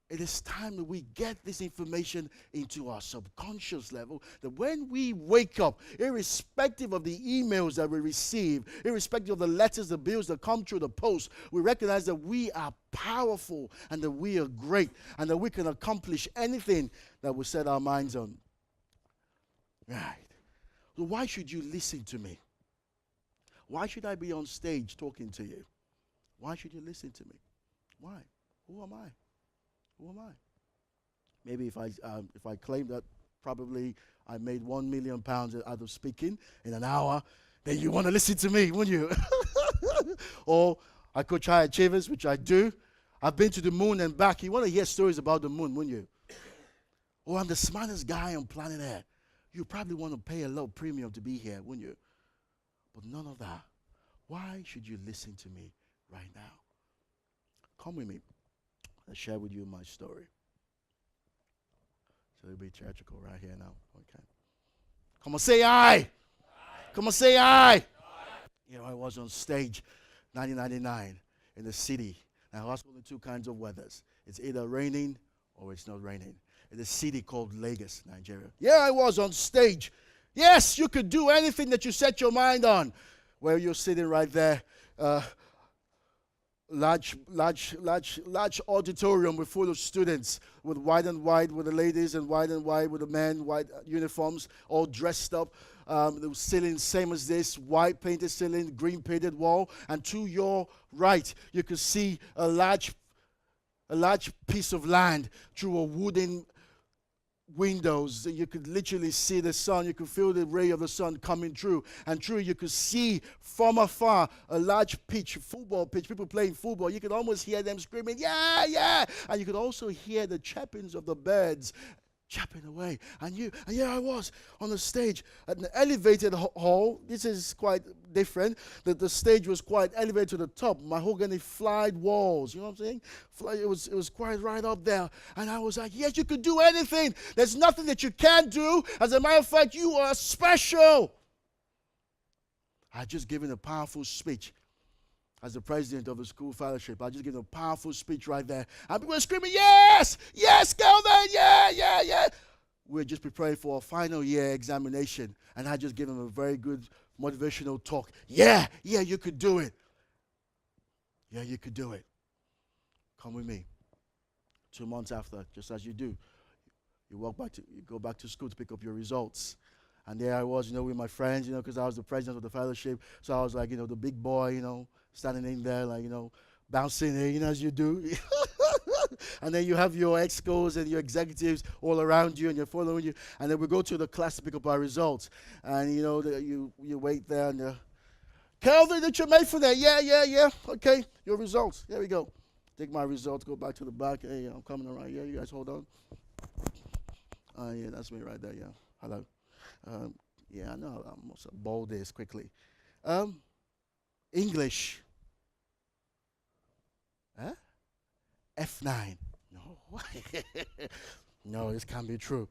It is time that we get this information into our subconscious level, that when we wake up, irrespective of the emails that we receive, irrespective of the letters, the bills that come through the post, we recognize that we are powerful and that we are great and that we can accomplish anything that we set our minds on. Right. So why should you listen to me? Why should I be on stage talking to you? Why should you listen to me? Why? Who am I? Who am I? Maybe if I claim that probably I made £1 million out of speaking in an hour, then you want to listen to me, wouldn't you? Or I could try achievers, which I do. I've been to the moon and back. You want to hear stories about the moon, wouldn't you? Or I'm the smartest guy on planet Earth. You probably want to pay a low premium to be here, wouldn't you? But none of that. Why should you listen to me right now? Come with me. I'll share with you my story. So it'll be theatrical right here now. Okay. Come on, say aye. Come on, say aye. You know, I was on stage 1999 in the city. Now, I was only two kinds of weathers. It's either raining or it's not raining. In a city called Lagos, Nigeria. Yeah, I was on stage. Yes, you could do anything that you set your mind on. Where you're sitting right there. Large auditorium with full of students, with white and white with the ladies and white with the men, white uniforms, all dressed up. The ceiling same as this, white painted ceiling, green painted wall, and to your right you could see a large piece of land through a wooden windows. You could literally see the sun. You could feel the ray of the sun coming through. And through you could see from afar a large pitch, football pitch, people playing football. You could almost hear them screaming, yeah, yeah. And you could also hear the chirpings of the birds chapping away. And here I was on the stage at an elevated hall. This is quite different. The stage was quite elevated to the top. Mahogany flied walls. You know what I'm saying? It was quite right up there. And I was like, yes, you could do anything. There's nothing that you can't do. As a matter of fact, you are special. I had just given a powerful speech as the president of the school fellowship. I just given a powerful speech right there. And people were screaming, yes, yes, Kelvin, yeah, yeah, yeah. We're just preparing for a final year examination. And I just given them a very good motivational talk. Yeah, yeah, you could do it. Yeah, you could do it. Come with me. 2 months after, just as you do, you go back to school to pick up your results. And there I was, with my friends, because I was the president of the fellowship. So I was like, the big boy, standing in there, like, bouncing, as you do. And then you have your excos and your executives all around you, and you're following you. And then we go to the class to pick up our results. And, you wait there, and Kelvin Uchemefune, yeah. Okay, your results. Here we go. Take my results, go back to the back. Hey, I'm coming around. Yeah, you guys hold on. Yeah, that's me right there, yeah. Hello. Yeah, I know. I'm also bold this quickly. English. Huh? F9. No. No, this can't be true.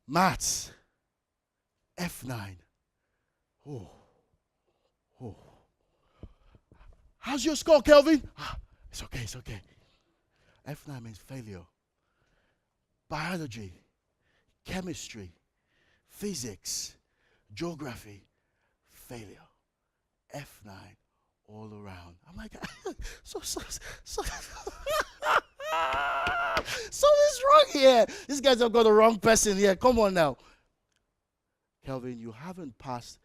Maths. F9. Oh. How's your score, Kelvin? It's okay. F9 means failure. Biology. Chemistry. Physics, geography, failure. F9 all around. I'm like, so what's wrong here? These guys have got the wrong person here. Come on now. Kelvin, you haven't passed.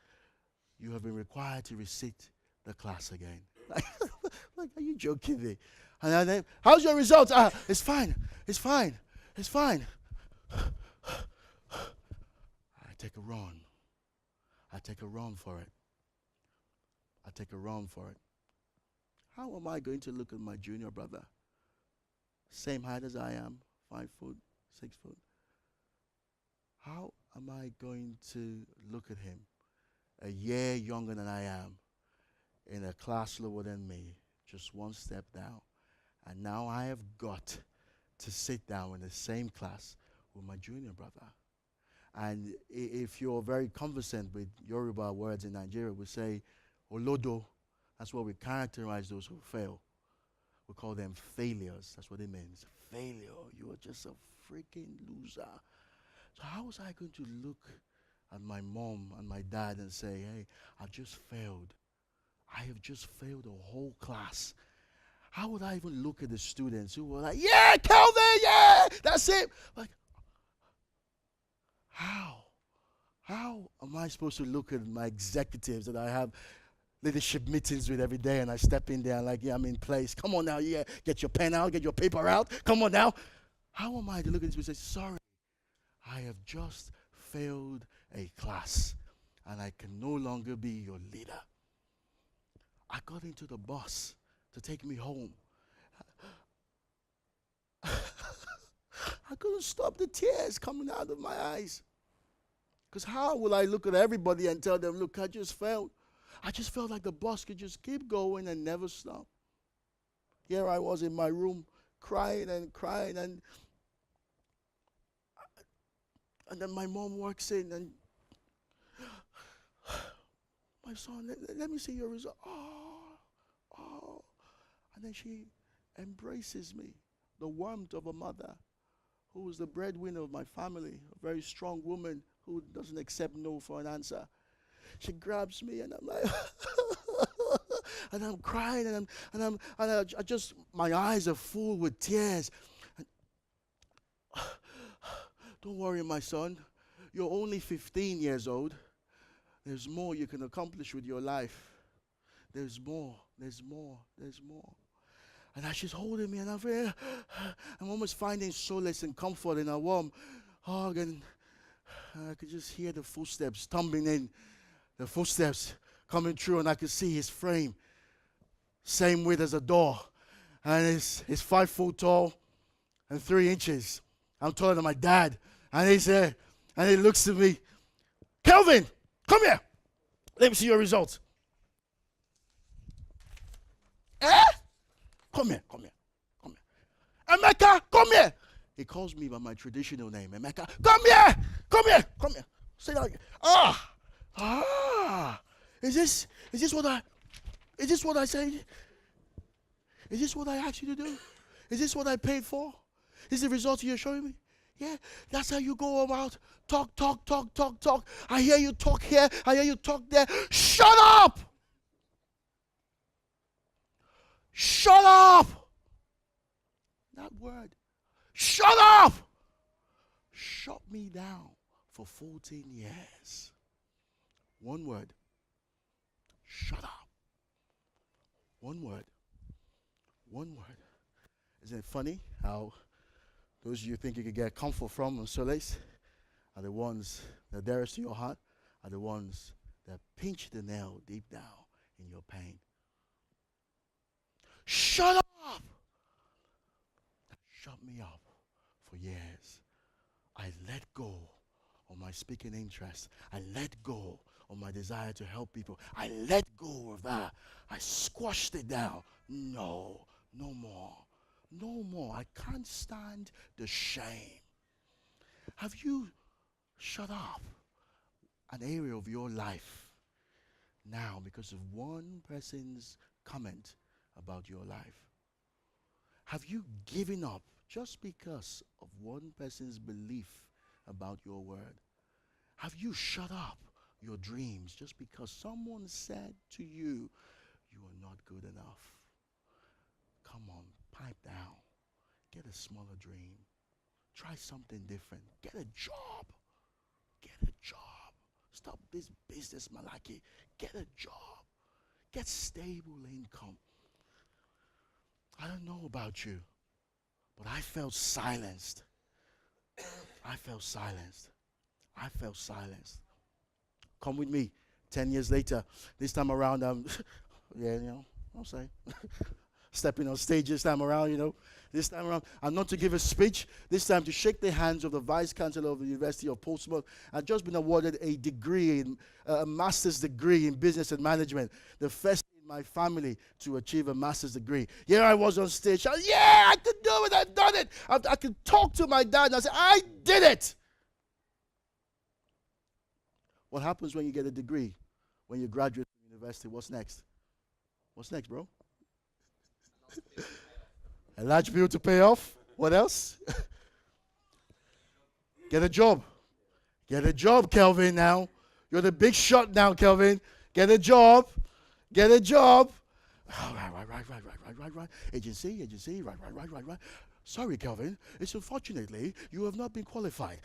You have been required to resit the class again. Like, are you joking me? And then, how's your results? It's fine. I take a run for it. How am I going to look at my junior brother? Same height as I am, 5 foot, 6 foot. How am I going to look at him, a year younger than I am, in a class lower than me, just one step down? And now I have got to sit down in the same class with my junior brother. And if you're very conversant with Yoruba words in Nigeria, we say, Olodo. That's what we characterize those who fail. We call them failures. That's what it means. Failure. You are just a freaking loser. So how was I going to look at my mom and my dad and say, hey, I just failed. I have just failed a whole class. How would I even look at the students who were like, yeah, Kelvin, yeah, that's it. Like, how? How am I supposed to look at my executives that I have leadership meetings with every day, and I step in there and like, yeah, I'm in place. Come on now, yeah, get your pen out, get your paper out. Come on now. How am I to look at this and say, sorry, I have just failed a class, and I can no longer be your leader. I got into the bus to take me home. I couldn't stop the tears coming out of my eyes. Because how will I look at everybody and tell them, look, I just failed. I just felt like the bus could just keep going and never stop. Here I was in my room crying, and then my mom walks in and, my son, let me see your result. Oh. And then she embraces me, the warmth of a mother who is the breadwinner of my family, a very strong woman who doesn't accept no for an answer. She grabs me and I'm like, and I'm crying and I just, my eyes are full with tears. And, don't worry, my son, you're only 15 years old. There's more you can accomplish with your life. There's more. And as she's holding me, and I'm almost finding solace and comfort in a warm hug, and I could just hear the footsteps tumbling in, the footsteps coming through, and I could see his frame, same width as a door, and he's 5 foot tall and 3 inches. I'm taller than my dad, and he said, and he looks at me, Kelvin, come here. Let me see your results. Come here. Emeka, come here. He calls me by my traditional name, Emeka. Come here. Sit down. Is this what I say? Is this what I asked you to do? Is this what I paid for? Is the result you're showing me? Yeah, that's how you go about. Talk. I hear you talk here. I hear you talk there. Shut up! Shut up! That word. Shut up! Shut me down for 14 years. One word. Shut up. One word. Isn't it funny how those you think you could get comfort from and solace are the ones that dearest to your heart, are the ones that pinch the nail deep down in your pain. Shut up! Shut me up for years. I let go of my speaking interest. I let go of my desire to help people. I let go of that. I squashed it down. No more. I can't stand the shame. Have you shut up an area of your life now because of one person's comment about your life? Have you given up just because of one person's belief about your word? Have you shut up your dreams just because someone said to you, you are not good enough? Come on, pipe down. Get a smaller dream. Try something different. Get a job. Stop this business malarkey. Get a job. Get stable income. I don't know about you, but I felt silenced. Come with me. 10 years later, this time around, I'll say. Stepping on stage this time around, This time around, I'm not to give a speech. This time to shake the hands of the Vice Chancellor of the University of Portsmouth. I've just been awarded a master's degree in business and management. The first in my family to achieve a master's degree. Here I was on stage. I could do it. I've done it. I could talk to my dad and I said, I did it. What happens when you get a degree? When you graduate from university, what's next? What's next, bro? A large bill to pay off. What else? Get a job. Get a job, Kelvin, now. You're the big shot now, Kelvin. Get a job. Get a job. Right. Agency, right. Sorry, Kelvin. It's unfortunately, you have not been qualified.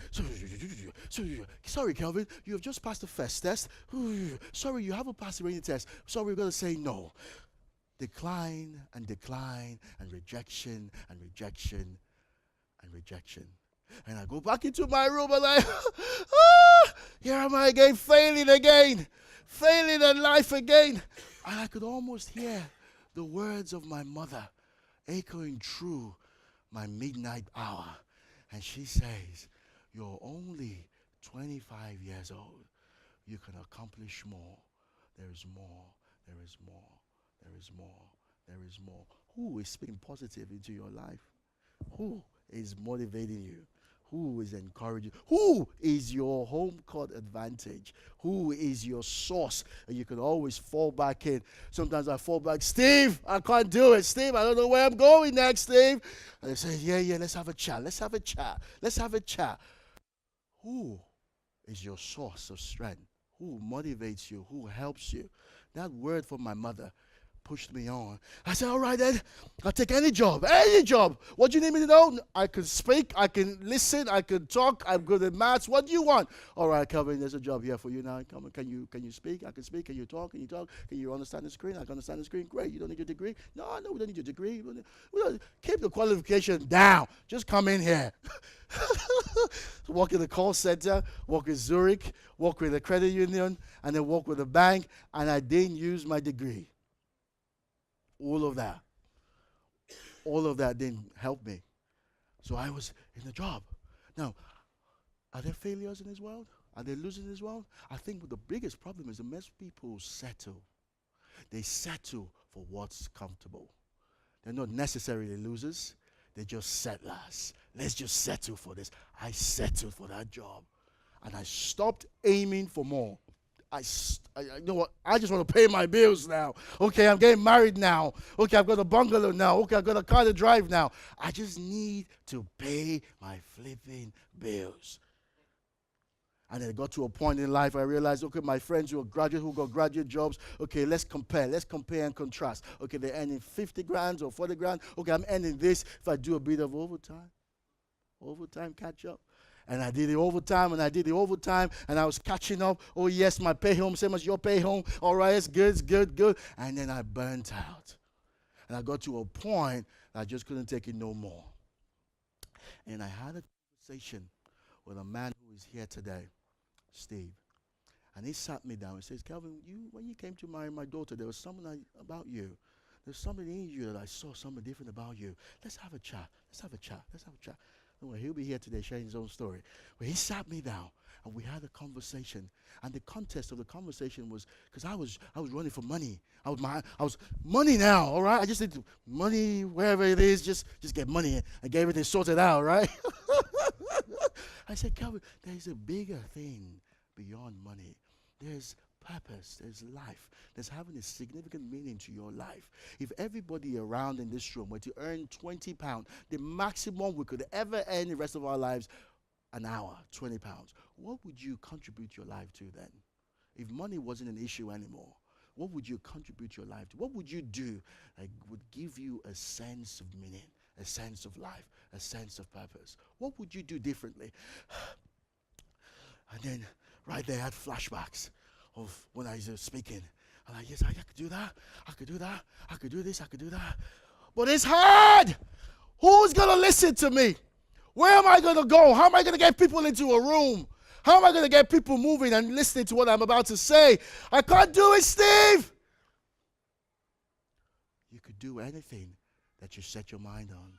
Sorry, Kelvin. You have just passed the first test. Sorry, you haven't passed the written test. Sorry, we're going to say no. Decline and rejection and rejection and rejection. And I go back into my room and here am I again, failing in life again. And I could almost hear the words of my mother echoing through my midnight hour. And she says, you're only 25 years old. You can accomplish more. There is more. There is more. There is more. There is more. Who is speaking positive into your life? Who is motivating you? Who is encouraging? Who is your home court advantage? Who is your source? And you can always fall back in. Sometimes I fall back, Steve, I can't do it. Steve, I don't know where I'm going next, Steve. And they say, yeah, let's have a chat. Who is your source of strength? Who motivates you? Who helps you? That word from my mother pushed me on. I said, all right then, I'll take any job. What do you need me to know? I can speak, I can listen, I can talk, I'm good at maths. What do you want? All right, Kelvin, there's a job here for you now. Come on, can you speak? I can speak. Can you talk? Can you understand the screen? I can understand the screen. Great. You don't need your degree? No, we don't need your degree. We don't, keep the qualification down. Just come in here. Work in the call center, work with Zurich, work with the credit union, and then work with the bank, and I didn't use my degree. All of that didn't help me. So I was in the job. Now, are there failures in this world? Are there losers in this world? I think the biggest problem is that most people settle. They settle for what's comfortable. They're not necessarily losers. They're just settlers. Let's just settle for this. I settled for that job. And I stopped aiming for more. You know what? I just want to pay my bills now. Okay, I'm getting married now. Okay, I've got a bungalow now. Okay, I've got a car to drive now. I just need to pay my flipping bills. And then it got to a point in life I realized, okay, my friends who got graduate jobs, okay, let's compare and contrast. Okay, they're earning 50 grand or 40 grand. Okay, I'm earning this if I do a bit of overtime catch up. And I did the overtime, and I was catching up. Oh, yes, my pay home, same as your pay home. All right, it's good. And then I burnt out. And I got to a point that I just couldn't take it no more. And I had a conversation with a man who is here today, Steve. And he sat me down and says, Kelvin, when you came to marry my daughter, there was something about you. There's something in you that I saw something different about you. Let's have a chat. Well, he'll be here today sharing his own story. But he sat me down and we had a conversation. And the context of the conversation was because I was running for money. I was money now, all right? I just need money wherever it is, just get money and get everything sorted out, right? I said, Kelvin, there's a bigger thing beyond money. There's purpose, there's life, there's having a significant meaning to your life. If everybody around in this room were to earn £20, the maximum we could ever earn the rest of our lives, an hour, £20, what would you contribute your life to then? If money wasn't an issue anymore, what would you contribute your life to? What would you do that would give you a sense of meaning, a sense of life, a sense of purpose? What would you do differently? And then right there I had flashbacks of when I was speaking. I'm like, yes, I could do that. I could do this, I could do that. But it's hard. Who's going to listen to me? Where am I going to go? How am I going to get people into a room? How am I going to get people moving and listening to what I'm about to say? I can't do it, Steve. You could do anything that you set your mind on.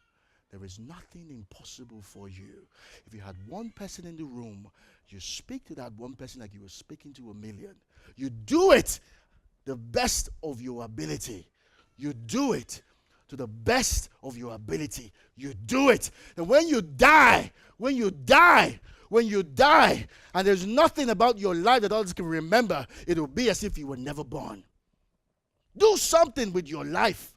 There is nothing impossible for you. If you had one person in the room, you speak to that one person like you were speaking to a million. You do it the best of your ability. You do it to the best of your ability. You do it. And when you die, and there's nothing about your life that others can remember, it will be as if you were never born. Do something with your life.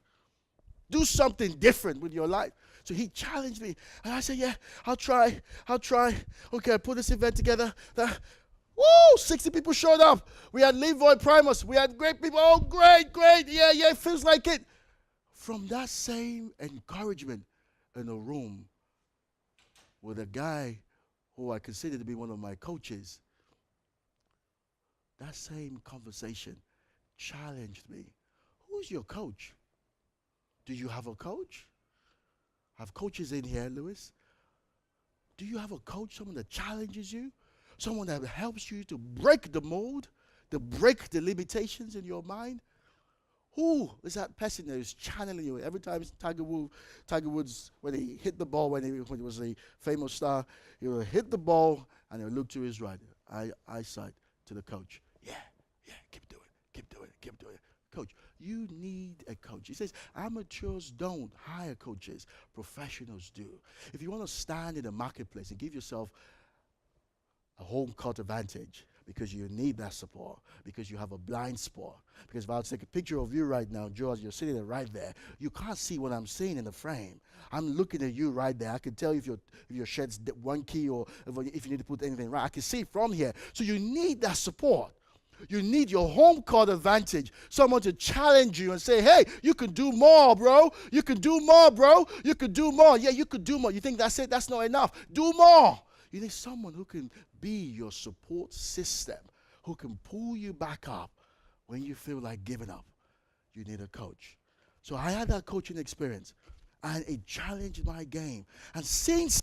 Do something different with your life. So he challenged me. And I said, yeah, I'll try. Okay, I put this event together. Woo! 60 people showed up. We had Linvoy Primus. We had great people. Oh, great. Yeah, it feels like it. From that same encouragement in a room with a guy who I consider to be one of my coaches, that same conversation challenged me. Who's your coach? Do you have a coach? I have coaches in here, Lewis. Do you have a coach, someone that challenges you? Someone that helps you to break the mold, to break the limitations in your mind? Who is that person that is channeling you? Every time Tiger Woods, when he hit the ball, when he was a famous star, he would hit the ball and he would look to his right, eyesight to the coach. Yeah, keep doing it. Coach, you need a coach. He says, amateurs don't hire coaches, professionals do. If you want to stand in the marketplace and give yourself a home court advantage, because you need that support, because you have a blind spot. Because if I was to take a picture of you right now, George, you're sitting there right there, you can't see what I'm seeing in the frame. I'm looking at you right there. I can tell if your shed's one key or if you need to put anything right. I can see from here. So you need that support. You need your home court advantage. Someone to challenge you and say, hey, you can do more, bro. You can do more, bro. You can do more. Yeah, you could do more. You think that's it? That's not enough. Do more. You need someone who can be your support system, who can pull you back up when you feel like giving up. You need a coach. So I had that coaching experience, and it challenged my game. And since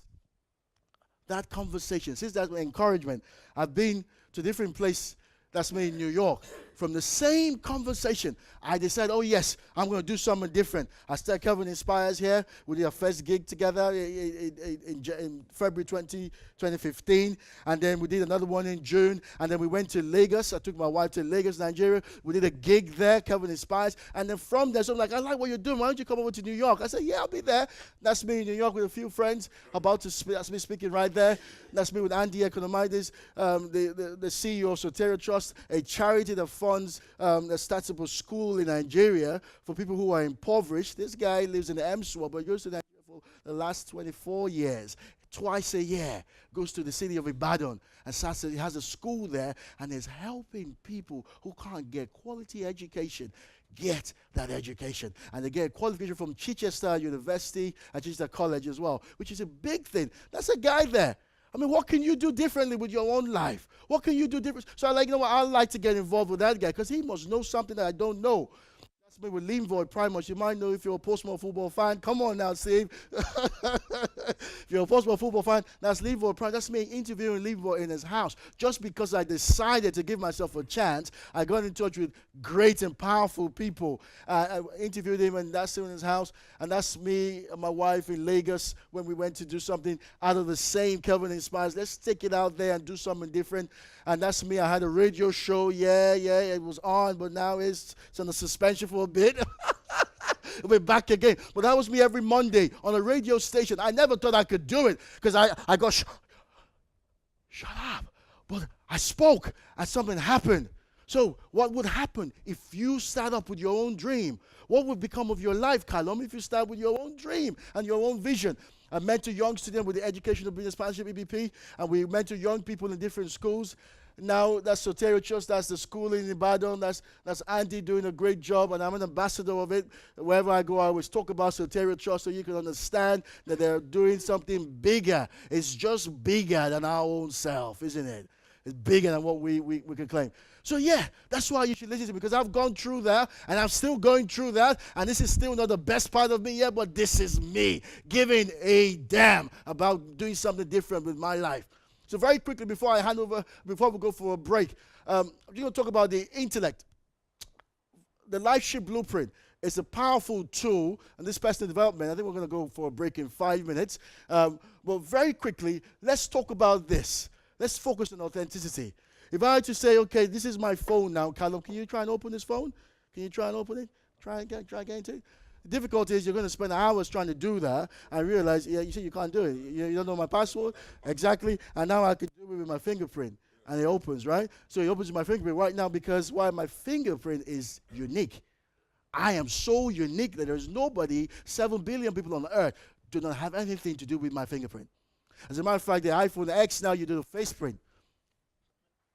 that conversation, since that encouragement, I've been to different places. That's me in New York. From the same conversation, I decided, oh yes, I'm going to do something different. I started Kelvin Inspires here. We did our first gig together in February 2015. And then we did another one in June. And then we went to Lagos. I took my wife to Lagos, Nigeria. We did a gig there, Kelvin Inspires. And then from there, so I'm like, I like what you're doing. Why don't you come over to New York? I said, yeah, I'll be there. That's me in New York with a few friends about to speak. That's me speaking right there. That's me with Andy Economides, the CEO of Soteria Trust, a charity that funds that starts up a school in Nigeria for people who are impoverished. This guy lives in the M-Swap, but goes to Nigeria for the last 24 years. Twice a year, goes to the city of Ibadan and he has a school there and is helping people who can't get quality education get that education. And they get qualification from Chichester University and Chichester College as well, which is a big thing. That's a guy there. I mean, what can you do differently with your own life? What can you do different? So I like to get involved with that guy because he must know something that I don't know. That's me with Linvoy Primus. You might know if you're a Portsmouth football fan. Come on now, Steve. If you're a Portsmouth football fan, that's Linvoy Primus. That's me interviewing Linvoy in his house. Just because I decided to give myself a chance, I got in touch with great and powerful people. I interviewed him, and that's him in his house. And that's me and my wife in Lagos when we went to do something out of the same Kelvin Inspires. Let's take it out there and do something different. And that's me. I had a radio show. Yeah, it was on, but now it's on a suspension for a bit. We're back again. But that was me every Monday on a radio station. I never thought I could do it because I got shut up. But I spoke and something happened. So what would happen if you start up with your own dream? What would become of your life, Callum, if you start with your own dream and your own vision? I mentor young students with the Educational Business Partnership EBP, and we mentor young people in different schools. Now that's Soteria Trust, that's the school in Ibadan, that's Andy doing a great job, and I'm an ambassador of it. Wherever I go, I always talk about Soteria Trust so you can understand that they're doing something bigger. It's just bigger than our own self, isn't it? It's bigger than what we can claim. So yeah, that's why you should listen to me, because I've gone through that, and I'm still going through that, and this is still not the best part of me yet, but this is me giving a damn about doing something different with my life. So very quickly, before I hand over, before we go for a break, I'm going to talk about the intellect. The LifeShift Blueprint is a powerful tool, and this personal development, I think we're going to go for a break in 5 minutes. But very quickly, let's talk about this. Let's focus on authenticity. If I had to say, okay, this is my phone now, Callum, can you try and open this phone? Can you try and open it? Try and get into it? The difficulty is you're going to spend hours trying to do that and realize, yeah, you see you can't do it. You don't know my password? Exactly. And now I can do it with my fingerprint. And it opens, right? So it opens my fingerprint right now because why? My fingerprint is unique. I am so unique that there's nobody, 7 billion people on earth, do not have anything to do with my fingerprint. As a matter of fact, the iPhone X now, you do the face print.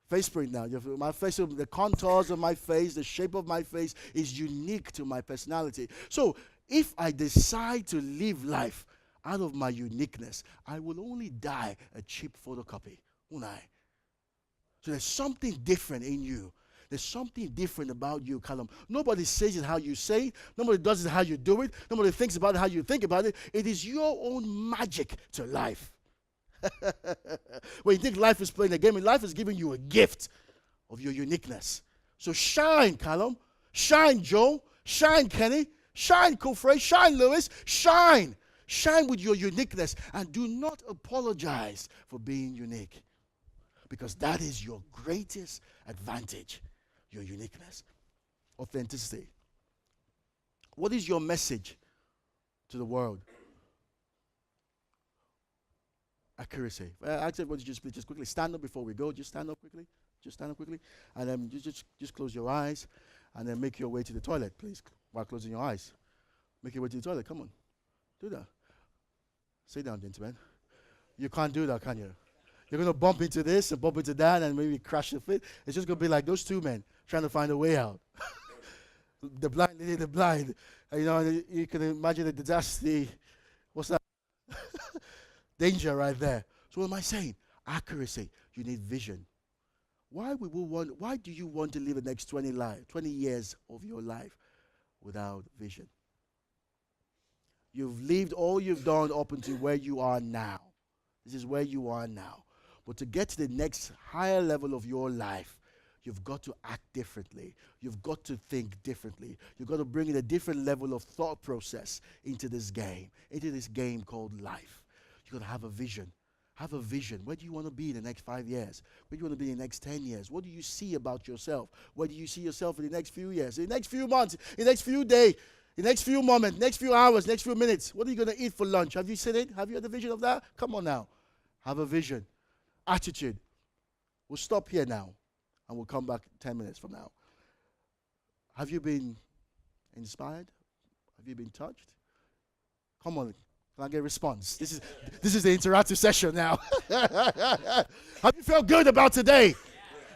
Face print now. My face, the contours of my face, the shape of my face is unique to my personality. So if I decide to live life out of my uniqueness, I will only die a cheap photocopy, won't I? So there's something different in you. There's something different about you, Callum. Nobody says it how you say it. Nobody does it how you do it. Nobody thinks about it how you think about it. It is your own magic to life. When you think life is playing a game, and life is giving you a gift of your uniqueness. So shine, Callum. Shine, Joe. Shine, Kenny. Shine, Kofre. Shine, Lewis. Shine. Shine with your uniqueness. And do not apologize for being unique. Because that is your greatest advantage. Your uniqueness. Authenticity. What is your message to the world? Accuracy. I said, would you just quickly stand up before we go? Just stand up quickly. Just stand up quickly. And then just close your eyes. And then make your way to the toilet, please, while closing your eyes. Make your way to the toilet. Come on. Do that. Sit down, gentlemen. You can't do that, can you? You're going to bump into this and bump into that and maybe crash the fit. It's just going to be like those two men trying to find a way out. The blind leading the blind. You know, you can imagine the disaster. What's that? Danger right there. So what am I saying? Accuracy. You need vision. Why do you want to live the next 20 years of your life without vision? You've lived all you've done up until where you are now. This is where you are now. But to get to the next higher level of your life, you've got to act differently. You've got to think differently. You've got to bring in a different level of thought process into this game called life. You've got to have a vision. Have a vision. Where do you want to be in the next 5 years? Where do you want to be in the next 10 years? What do you see about yourself? Where do you see yourself in the next few years? In the next few months? In the next few days? In the next few moments? Next few hours? Next few minutes? What are you going to eat for lunch? Have you seen it? Have you had a vision of that? Come on now. Have a vision. Attitude. We'll stop here now. And we'll come back 10 minutes from now. Have you been inspired? Have you been touched? Come on. Can I get a response? This is the interactive session now. Have you felt good about today? Yeah.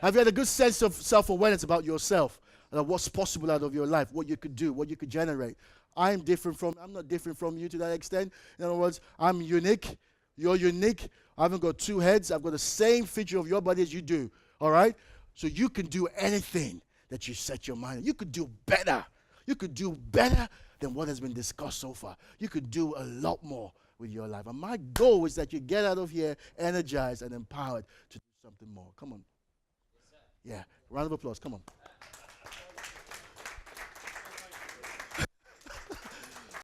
Have you had a good sense of self-awareness about yourself? And what's possible out of your life? What you could do? What you could generate? I'm not different from you to that extent. In other words, I'm unique. You're unique. I haven't got two heads. I've got the same feature of your body as you do. All right? So you can do anything that you set your mind on. You could do better. You could do better than what has been discussed so far. You could do a lot more with your life. And my goal is that you get out of here energized and empowered to do something more. Come on. Yes, sir. Yeah. Round of applause. Come on.